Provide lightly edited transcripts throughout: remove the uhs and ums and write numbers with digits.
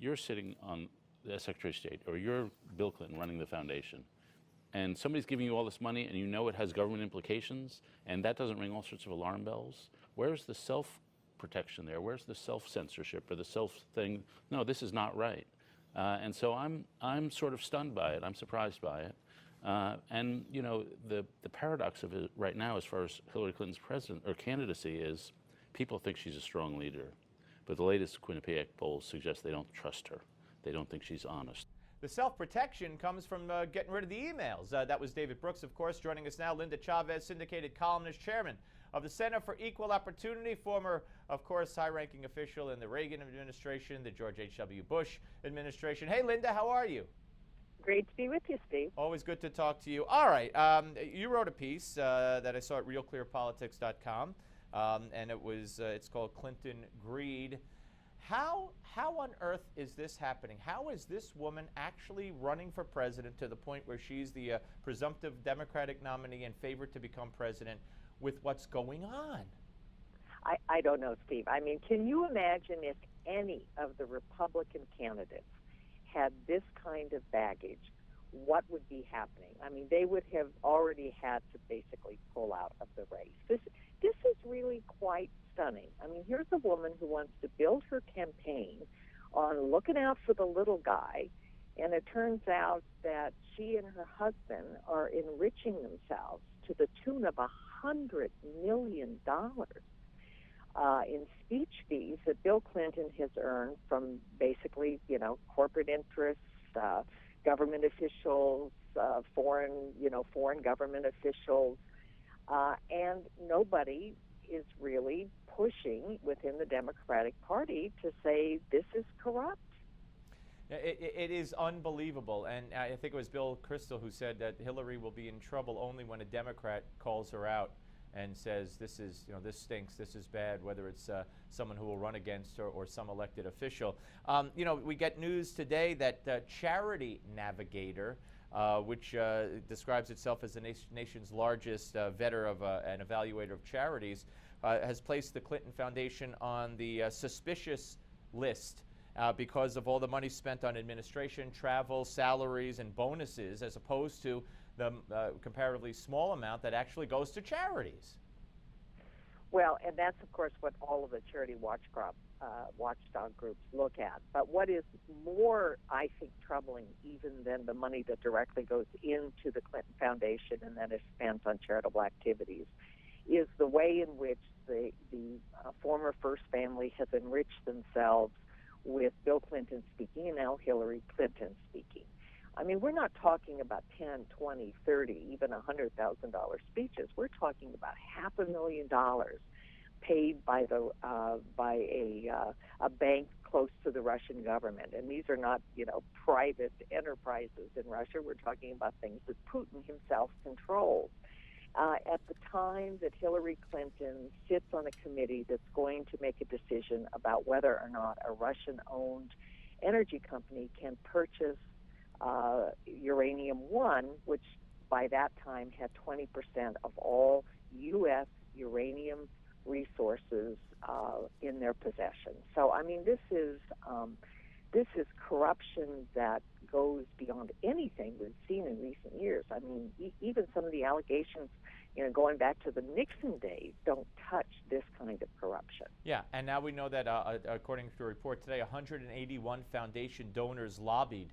you're sitting on the Secretary of State, or you're Bill Clinton running the foundation, and somebody's giving you all this money and you know it has government implications, and that doesn't ring all sorts of alarm bells, where's the self-protection there? Where's the self-censorship or the self-thing? No, this is not right. And so I'm sort of stunned by it. I'm surprised by it. And you know, the paradox of it right now, as far as Hillary Clinton's president or candidacy, is people think she's a strong leader, but the latest Quinnipiac polls suggest they don't trust her. They don't think she's honest. The self-protection comes from getting rid of the emails. That was David Brooks, of course. Joining us now, Linda Chavez, syndicated columnist, chairman of the Center for Equal Opportunity, former, of course, high-ranking official in the Reagan administration, the George H.W. Bush administration. Hey, Linda, how are you? Great to be with you, Steve. Always good to talk to you. All right, you wrote a piece that I saw at realclearpolitics.com, and it's called Clinton Greed. How on earth is this happening? How is this woman actually running for president to the point where she's the presumptive Democratic nominee and favored to become president with what's going on? I don't know, Steve. I mean, can you imagine if any of the Republican candidates had this kind of baggage, what would be happening? I mean, they would have already had to basically pull out of the race. This is really quite stunning. I mean, here's a woman who wants to build her campaign on looking out for the little guy, and it turns out that she and her husband are enriching themselves to the tune of $100 million in speech fees that Bill Clinton has earned from basically, you know, corporate interests, government officials, foreign government officials, and nobody is really pushing within the Democratic Party to say this is corrupt. It is unbelievable, and I think it was Bill Kristol who said that Hillary will be in trouble only when a Democrat calls her out and says this is, you know, this stinks, this is bad, whether it's someone who will run against her or some elected official. You know, we get news today that Charity Navigator, which describes itself as the nation's largest vetter of an evaluator of charities, has placed the Clinton Foundation on the suspicious list because of all the money spent on administration, travel, salaries, and bonuses, as opposed to the comparatively small amount that actually goes to charities. Well, and that's, of course, what all of the charity watchdog groups look at. But what is more, I think, troubling even than the money that directly goes into the Clinton Foundation and then is spent on charitable activities is the way in which the former First Family has enriched themselves with Bill Clinton speaking and now Hillary Clinton speaking. I mean, we're not talking about 10, 20, 30, even $100,000 speeches. We're talking about $500,000 paid by a bank close to the Russian government. And these are not, you know, private enterprises in Russia. We're talking about things that Putin himself controls. At the time that Hillary Clinton sits on a committee that's going to make a decision about whether or not a Russian-owned energy company can purchase Uranium One, which by that time had 20% of all U.S. uranium resources in their possession. So, I mean, this is corruption that goes beyond anything we've seen in recent years. I mean, even some of the allegations, you know, going back to the Nixon days, don't touch this kind of corruption. Yeah, and now we know that, according to a report today, 181 foundation donors lobbied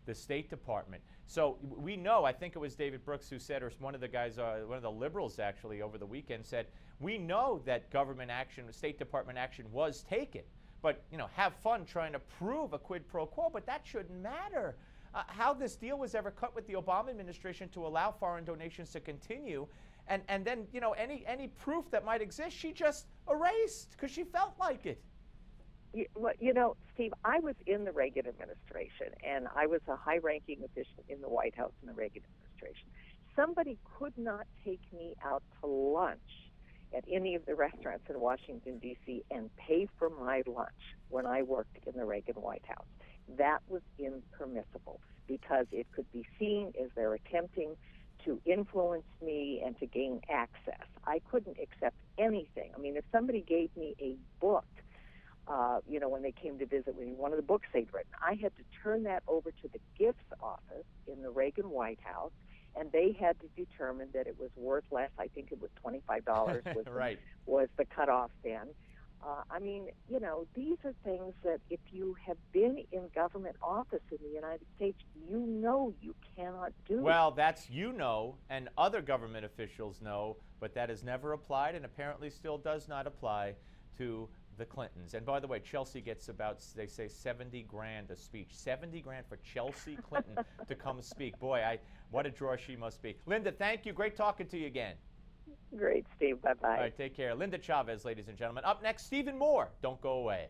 the State Department. So we know, I think it was David Brooks who said, or one of the guys, one of the liberals actually over the weekend said, we know that government action, State Department action was taken. But, you know, have fun trying to prove a quid pro quo, but that shouldn't matter. How this deal was ever cut with the Obama administration to allow foreign donations to continue, and then, you know, any proof that might exist, she just erased because she felt like it. You know, Steve, I was in the Reagan administration, and I was a high-ranking official in the White House in the Reagan administration. Somebody could not take me out to lunch at any of the restaurants in Washington, D.C., and pay for my lunch when I worked in the Reagan White House. That was impermissible because it could be seen as they're attempting to influence me and to gain access. I couldn't accept anything. I mean, if somebody gave me a book when they came to visit me, one of the books they'd written. I had to turn that over to the gifts office in the Reagan White House, and they had to determine that it was worth less. I think it was $25 was, Right. was the cutoff then. These are things that if you have been in government office in the United States, you cannot do. Well, that's and other government officials know, but that has never applied and apparently still does not apply to the Clintons. And by the way, Chelsea gets about, they say, 70 grand a speech. 70 grand for Chelsea Clinton to come speak. Boy, what a draw she must be. Linda, thank you. Great talking to you again. Great, Steve. Bye-bye. All right, take care. Linda Chavez, ladies and gentlemen. Up next, Stephen Moore. Don't go away.